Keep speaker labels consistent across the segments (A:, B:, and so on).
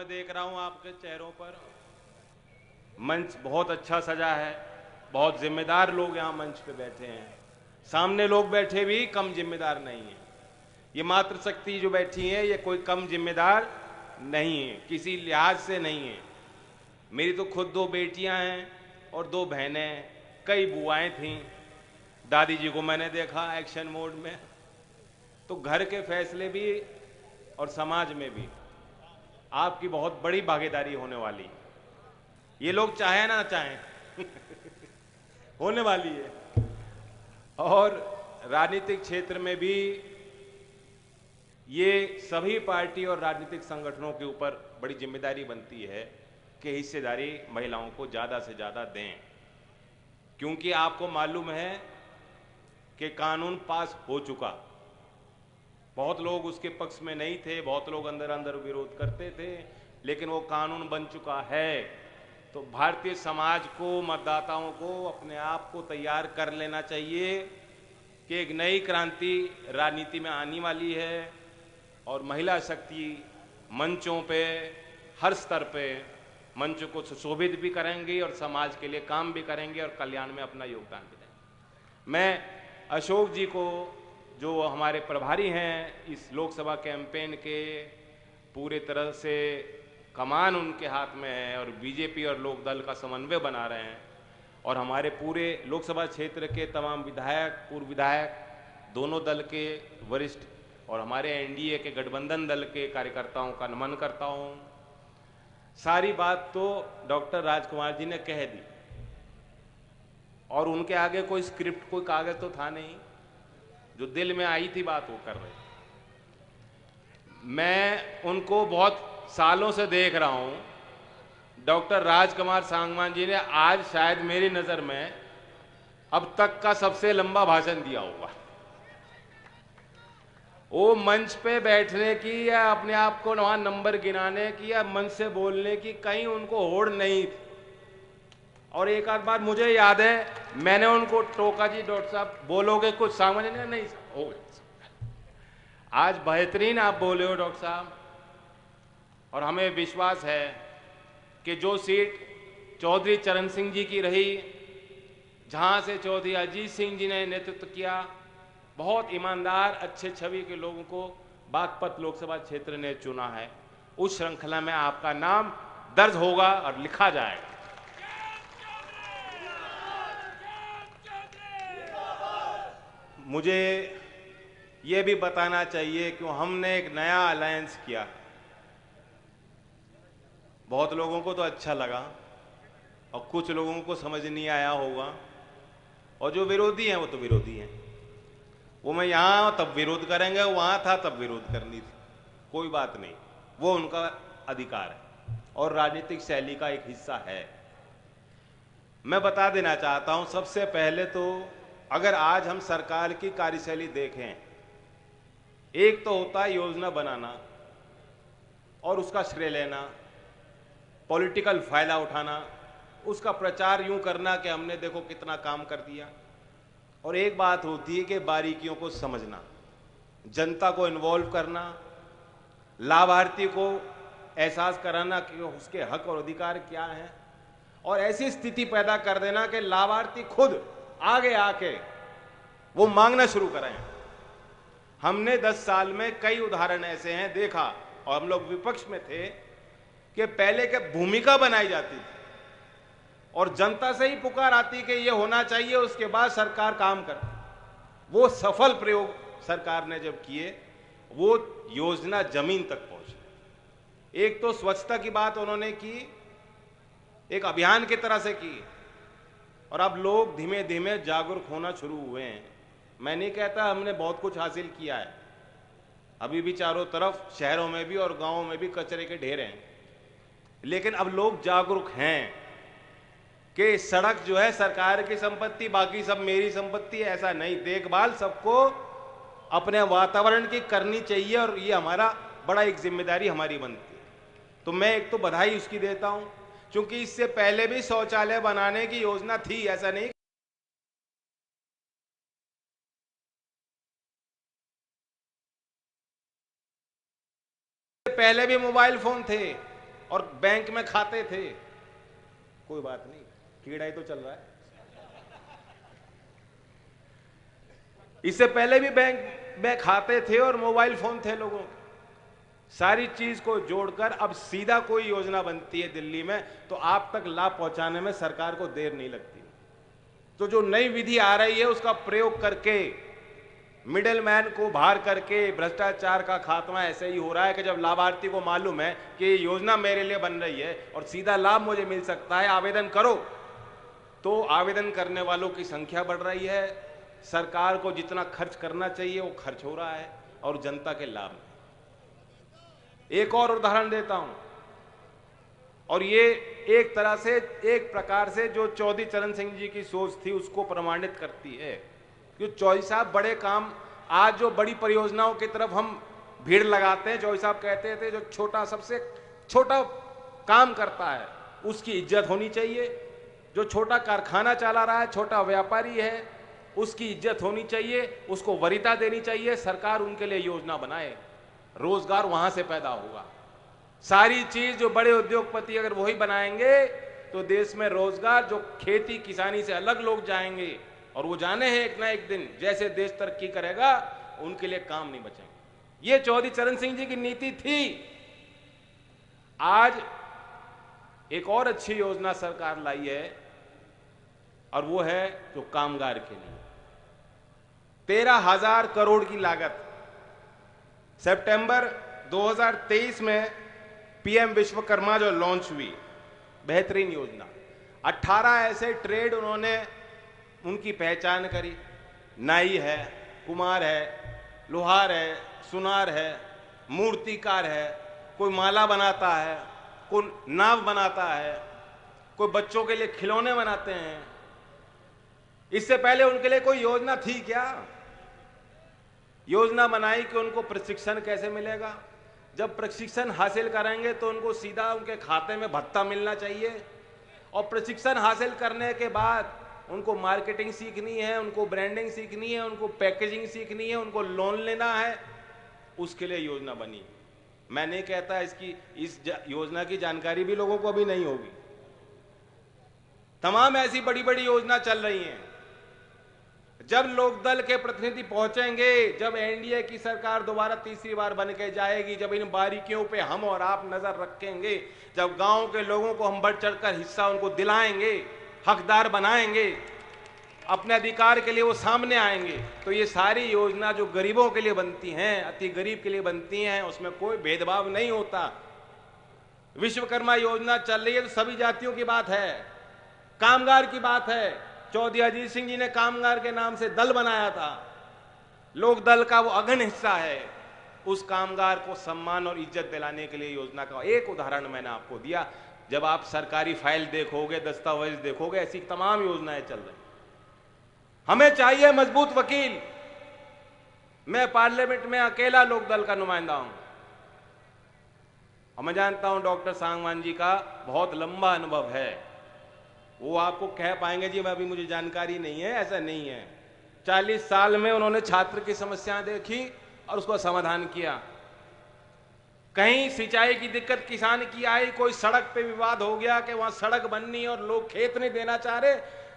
A: देख रहा हूं आपके चेहरों पर। मंच बहुत अच्छा सजा है, बहुत जिम्मेदार लोग यहां मंच पे बैठे हैं। सामने लोग बैठे भी कम जिम्मेदार नहीं है। ये मातृशक्ति जो बैठी है ये कोई कम जिम्मेदार नहीं है, किसी लिहाज से नहीं है। मेरी तो खुद 2 बेटियां हैं और 2 बहनें, कई बुआएं थीं। दादी जी को मैंने देखा एक्शन मोड में। तो घर के फैसले भी और समाज में भी आपकी बहुत बड़ी भागीदारी होने वाली है। ये लोग चाहे ना चाहें होने वाली है। और राजनीतिक क्षेत्र में भी ये सभी पार्टी और राजनीतिक संगठनों के ऊपर बड़ी जिम्मेदारी बनती है कि हिस्सेदारी महिलाओं को ज्यादा से ज्यादा दें, क्योंकि आपको मालूम है कि कानून पास हो चुका। बहुत लोग उसके पक्ष में नहीं थे, बहुत लोग अंदर अंदर विरोध करते थे, लेकिन वो कानून बन चुका है। तो भारतीय समाज को, मतदाताओं को अपने आप को तैयार कर लेना चाहिए कि एक नई क्रांति राजनीति में आने वाली है और महिला शक्ति मंचों पे, हर स्तर पे मंच को सुशोभित भी करेंगी और समाज के लिए काम भी करेंगे और कल्याण में अपना योगदान भी देंगे। मैं अशोक जी को, जो हमारे प्रभारी हैं इस लोकसभा कैंपेन के, पूरे तरह से कमान उनके हाथ में है और बीजेपी और लोक दल का समन्वय बना रहे हैं, और हमारे पूरे लोकसभा क्षेत्र के तमाम विधायक, पूर्व विधायक, दोनों दल के वरिष्ठ और हमारे एनडीए के गठबंधन दल के कार्यकर्ताओं का नमन करता हूं। सारी बात तो डॉक्टर राजकुमार जी ने कह दी और उनके आगे कोई स्क्रिप्ट, कोई कागज तो था नहीं, जो दिल में आई थी बात वो कर रहे। मैं उनको बहुत सालों से देख रहा हूं। डॉक्टर राजकुमार सांगवान जी ने आज शायद मेरी नजर में अब तक का सबसे लंबा भाषण दिया होगा। वो मंच पे बैठने की या अपने आप को वहां नंबर गिनाने की या मंच से बोलने की कहीं उनको होड़ नहीं थी। और एक आध बार मुझे याद है, मैंने उनको टोका, जी डॉक्टर साहब बोलोगे कुछ? सामने नहीं हो गए। आज बेहतरीन आप बोले हो डॉक्टर साहब, और हमें विश्वास है कि जो सीट चौधरी चरण सिंह जी की रही, जहां से चौधरी अजीत सिंह जी ने नेतृत्व किया, बहुत ईमानदार अच्छे छवि के लोगों को बागपत लोकसभा क्षेत्र ने चुना है, उस श्रृंखला में आपका नाम दर्ज होगा और लिखा जाएगा। मुझे यह भी बताना चाहिए कि हमने एक नया अलायंस किया। बहुत लोगों को तो अच्छा लगा और कुछ लोगों को समझ नहीं आया होगा, और जो विरोधी हैं वो तो विरोधी हैं। वो मैं यहां तब विरोध करेंगे, वहां था तब विरोध करनी थी, कोई बात नहीं, वो उनका अधिकार है और राजनीतिक शैली का एक हिस्सा है। मैं बता देना चाहता हूं सबसे पहले तो, अगर आज हम सरकार की कार्यशैली देखें, एक तो होता है योजना बनाना और उसका श्रेय लेना, पॉलिटिकल फायदा उठाना, उसका प्रचार यूं करना कि हमने देखो कितना काम कर दिया। और एक बात होती है कि बारीकियों को समझना, जनता को इन्वॉल्व करना, लाभार्थी को एहसास कराना कि उसके हक और अधिकार क्या हैं, और ऐसी स्थिति पैदा कर देना कि लाभार्थी खुद आगे आके वो मांगना शुरू करें। हमने 10 साल में कई उदाहरण ऐसे हैं देखा, और हम लोग विपक्ष में थे, कि पहले के भूमिका बनाई जाती थी और जनता से ही पुकार आती कि ये होना चाहिए, उसके बाद सरकार काम करती। वो सफल प्रयोग सरकार ने जब किए, वो योजना जमीन तक पहुंची। एक तो स्वच्छता की बात उन्होंने की, एक अभियान की तरह से की, और अब लोग धीमे धीमे जागरूक होना शुरू हुए हैं। मैं नहीं कहता हमने बहुत कुछ हासिल किया है, अभी भी चारों तरफ शहरों में भी और गांवों में भी कचरे के ढेर हैं, लेकिन अब लोग जागरूक हैं कि सड़क जो है सरकार की संपत्ति, बाकी सब मेरी संपत्ति है, ऐसा नहीं। देखभाल सबको अपने वातावरण की करनी चाहिए और ये हमारा बड़ा एक जिम्मेदारी हमारी बनती है। तो मैं एक तो बधाई उसकी देता हूं, क्योंकि इससे पहले भी शौचालय बनाने की योजना थी, ऐसा नहीं। पहले भी मोबाइल फोन थे, और बैंक में खाते थे। कोई बात नहीं, कीड़ा ही तो चल रहा है। इससे पहले भी बैंक में खाते थे और मोबाइल फोन थे लोगों के। सारी चीज को जोड़कर अब सीधा कोई योजना बनती है दिल्ली में तो आप तक लाभ पहुंचाने में सरकार को देर नहीं लगती। तो जो नई विधि आ रही है उसका प्रयोग करके, मिडिल मैन को बाहर करके भ्रष्टाचार का खात्मा ऐसे ही हो रहा है कि जब लाभार्थी को मालूम है कि ये योजना मेरे लिए बन रही है और सीधा लाभ मुझे मिल सकता है, आवेदन करो, तो आवेदन करने वालों की संख्या बढ़ रही है। सरकार को जितना खर्च करना चाहिए वो खर्च हो रहा है और जनता के लाभ में। एक और उदाहरण देता हूं, और ये एक तरह से, एक प्रकार से जो चौधरी चरण सिंह जी की सोच थी उसको प्रमाणित करती है। जो चौधरी साहब बड़े काम, आज जो बड़ी परियोजनाओं की तरफ हम भीड़ लगाते हैं, चौधरी साहब कहते थे जो छोटा, सबसे छोटा काम करता है उसकी इज्जत होनी चाहिए। जो छोटा कारखाना चला रहा है, छोटा व्यापारी है, उसकी इज्जत होनी चाहिए, उसको वरीयता देनी चाहिए। सरकार उनके लिए योजना बनाए, रोजगार वहां से पैदा होगा। सारी चीज जो बड़े उद्योगपति अगर वही बनाएंगे तो देश में रोजगार, जो खेती किसानी से अलग लोग जाएंगे और वो जाने हैं एक ना एक दिन, जैसे देश तरक्की करेगा उनके लिए काम नहीं बचेंगे। ये चौधरी चरण सिंह जी की नीति थी। आज एक और अच्छी योजना सरकार लाई है और वो है जो कामगार के लिए 13,000 करोड़ की लागत। सितंबर 2023 में पीएम विश्वकर्मा जो लॉन्च हुई, बेहतरीन योजना। 18 ऐसे ट्रेड उन्होंने उनकी पहचान करी। नाई है, कुम्हार है, लोहार है, सुनार है, मूर्तिकार है, कोई माला बनाता है, कोई नाव बनाता है, कोई बच्चों के लिए खिलौने बनाते हैं। इससे पहले उनके लिए कोई योजना थी क्या? योजना बनाई कि उनको प्रशिक्षण कैसे मिलेगा। जब प्रशिक्षण हासिल करेंगे तो उनको सीधा उनके खाते में भत्ता मिलना चाहिए, और प्रशिक्षण हासिल करने के बाद उनको मार्केटिंग सीखनी है, उनको ब्रांडिंग सीखनी है, उनको पैकेजिंग सीखनी है, उनको लोन लेना है, उसके लिए योजना बनी। मैं नहीं कहता इस योजना की जानकारी भी लोगों को अभी नहीं होगी। तमाम ऐसी बड़ी बड़ी योजना चल रही हैं। जब लोकदल के प्रतिनिधि पहुंचेंगे, जब एनडीए की सरकार दोबारा तीसरी बार बन के जाएगी, जब इन बारीकियों पे हम और आप नजर रखेंगे, जब गांव के लोगों को हम बढ़ चढ़कर हिस्सा उनको दिलाएंगे, हकदार बनाएंगे, अपने अधिकार के लिए वो सामने आएंगे, तो ये सारी योजना जो गरीबों के लिए बनती हैं, अति गरीब के लिए बनती हैं, उसमें कोई भेदभाव नहीं होता। विश्वकर्मा योजना चल रही है तो सभी जातियों की बात है, कामगार की बात है। चौधरी अजीत सिंह जी ने कामगार के नाम से दल बनाया था, लोक दल का वो अगन हिस्सा है। उस कामगार को सम्मान और इज्जत दिलाने के लिए योजना का एक उदाहरण मैंने आपको दिया। जब आप सरकारी फाइल देखोगे, दस्तावेज देखोगे, ऐसी तमाम योजनाएं चल रही। हमें चाहिए मजबूत वकील। मैं पार्लियामेंट में अकेला लोक दल का नुमाइंदा हूं और मैं जानता हूं डॉक्टर सांगवान जी का बहुत लंबा अनुभव है। वो आपको कह पाएंगे जी अभी मुझे जानकारी नहीं है, ऐसा नहीं है। 40 साल में उन्होंने छात्र की समस्याएं देखी और उसको समाधान किया। कहीं सिंचाई की दिक्कत किसान की आई, कोई सड़क पे विवाद हो गया कि वहां सड़क बननी और लोग खेत नहीं देना चाह रहे,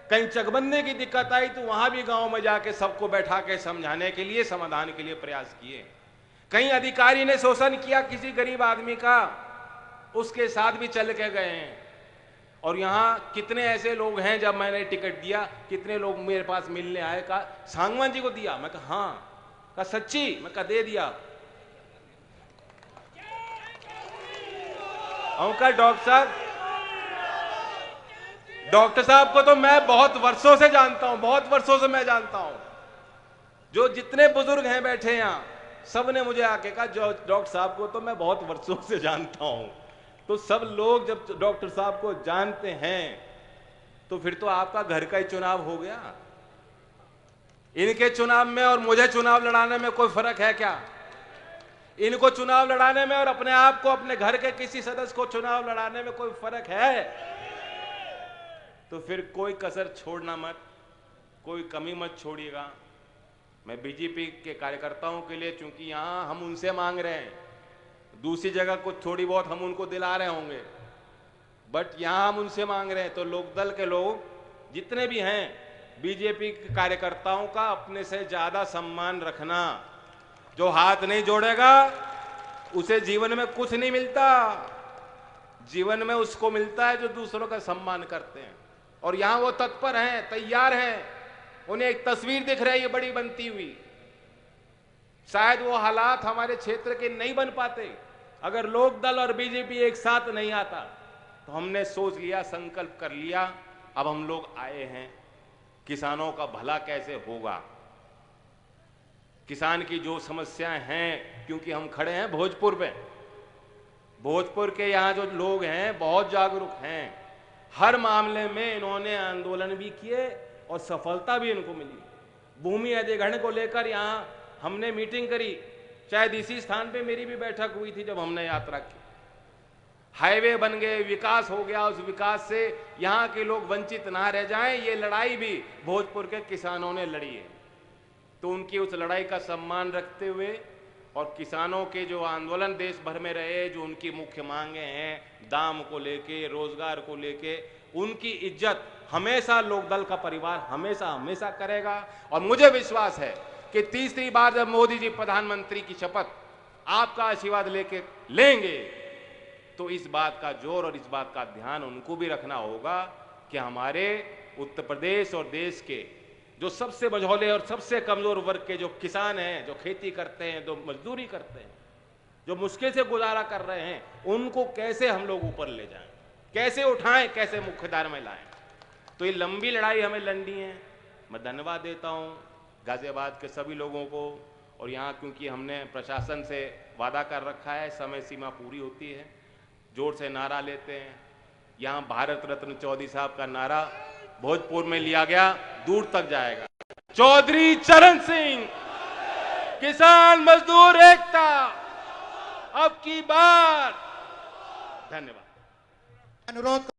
A: कहीं चकबंदी की दिक्कत आई तो वहां भी गांव में जाके सबको बैठा के समझाने के लिए, समाधान के लिए प्रयास किए। कहीं अधिकारी ने शोषण किया किसी गरीब आदमी का, उसके साथ भी चल के गए हैं। और यहां कितने ऐसे लोग हैं, जब मैंने टिकट दिया कितने लोग मेरे पास मिलने आए, कहा सांगवान जी को दिया, मैं कहा हाँ, कहा सच्ची, मैं कहा दे दिया। डॉक्टर साहब को तो मैं बहुत वर्षों से जानता हूं, बहुत वर्षों से मैं जानता हूं। जो जितने बुजुर्ग हैं बैठे यहां, सब ने मुझे आके कहा डॉक्टर साहब को तो मैं बहुत वर्षों से जानता हूं। तो सब लोग जब डॉक्टर साहब को जानते हैं तो फिर तो आपका घर का ही चुनाव हो गया। इनके चुनाव में और मुझे चुनाव लड़ाने में कोई फर्क है क्या? इनको चुनाव लड़ाने में और अपने आप को, अपने घर के किसी सदस्य को चुनाव लड़ाने में कोई फर्क है? तो फिर कोई कसर छोड़ना मत, कोई कमी मत छोड़िएगा। मैं बीजेपी के कार्यकर्ताओं के लिए, चूंकि यहां हम उनसे मांग रहे हैं, दूसरी जगह कुछ थोड़ी बहुत हम उनको दिला रहे होंगे, बट यहां हम उनसे मांग रहे हैं। तो लोकदल के लोग जितने भी हैं, बीजेपी के कार्यकर्ताओं का अपने से ज्यादा सम्मान रखना। जो हाथ नहीं जोड़ेगा उसे जीवन में कुछ नहीं मिलता। जीवन में उसको मिलता है जो दूसरों का सम्मान करते हैं, और यहां वो तत्पर हैं, तैयार हैं। उन्हें एक तस्वीर दिख रही है बड़ी बनती हुई। शायद वो हालात हमारे क्षेत्र के नहीं बन पाते अगर लोकदल और बीजेपी एक साथ नहीं आता। तो हमने सोच लिया, संकल्प कर लिया, अब हम लोग आए हैं, किसानों का भला कैसे होगा, किसान की जो समस्याएं हैं, क्योंकि हम खड़े हैं भोजपुर में। भोजपुर के यहाँ जो लोग हैं बहुत जागरूक हैं। हर मामले में इन्होंने आंदोलन भी किए और सफलता भी इनको मिली। भूमि अधिग्रहण को लेकर यहाँ हमने मीटिंग करी, शायद इसी स्थान पे मेरी भी बैठक हुई थी जब हमने यात्रा की। हाईवे बन गए, विकास हो गया, उस विकास से यहाँ के लोग वंचित ना रह जाएं, ये लड़ाई भी भोजपुर के किसानों ने लड़ी है। तो उनकी उस लड़ाई का सम्मान रखते हुए और किसानों के जो आंदोलन देश भर में रहे, जो उनकी मुख्य मांगे हैं, दाम को लेके, रोजगार को लेके, उनकी इज्जत हमेशा लोकदल का परिवार हमेशा हमेशा करेगा। और मुझे विश्वास है कि तीसरी बार जब मोदी जी प्रधानमंत्री की शपथ आपका आशीर्वाद लेके लेंगे, तो इस बात का जोर और इस बात का ध्यान उनको भी रखना होगा कि हमारे उत्तर प्रदेश और देश के जो सबसे बझौले और सबसे कमजोर वर्ग के जो किसान हैं, जो खेती करते हैं, जो मजदूरी करते हैं, जो मुश्किल से गुजारा कर रहे हैं, उनको कैसे हम लोग ऊपर ले जाएं, कैसे उठाएं, कैसे मुख्यधारा में लाएं। तो ये लंबी लड़ाई हमें लड़नी है। मैं धन्यवाद देता हूं गाजियाबाद के सभी लोगों को। और यहाँ क्योंकि हमने प्रशासन से वादा कर रखा है, समय सीमा पूरी होती है, जोर से नारा लेते हैं। यहाँ भारत रत्न चौधरी साहब का नारा भोजपुर में लिया गया, दूर तक जाएगा। चौधरी चरण सिंह, किसान मजदूर एकता, अब की बार। धन्यवाद।
B: अनुरोध